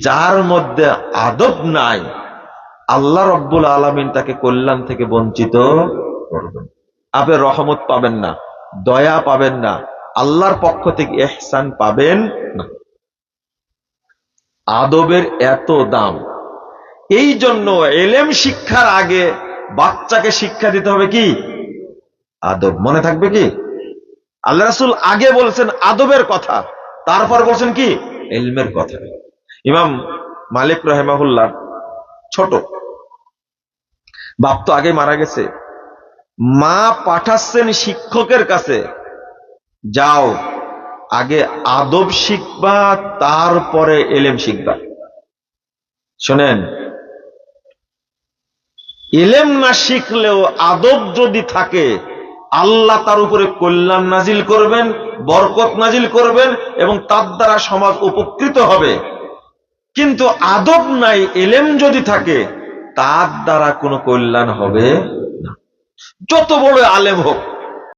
যার মধ্যে আদব নাই, আল্লাহ রব্বুল আলামিন তাকে কল্যাণ থেকে বঞ্চিত করবেন। আপনি রহমত পাবেন না, দয়া পাবেন না, আল্লাহর পক্ষ থেকে ইহসান পাবেন না। আদবের এত দাম। এই জন্য এলেম শিক্ষার আগে বাচ্চাকে শিক্ষা দিতে হবে কি? আদব। মনে থাকবে কি? আল্লাহ রাসূল আগে বলছেন আদবের কথা, তারপর বলছেন কি? ইলমের কথা। ইমাম মালিক রাহিমাহুল্লাহ ছোট, বাপ তো আগে মারা গেছে, মা পাঠাচ্ছেন শিক্ষকের কাছে, যাও আগে আদব শিখবা, তারপরে এলেম শিখবা। শোনেন, এলেম না শিখলেও আদব যদি থাকে, আল্লাহ তার উপরে কল্যাণ নাজিল করবেন, বরকত নাজিল করবেন এবং তার দ্বারা সমাজ উপকৃত হবে। কিন্তু আদব নাই, এলেম যদি থাকে, তার দ্বারা কোনো কল্যাণ হবে না। যত বড় আলেম হোক,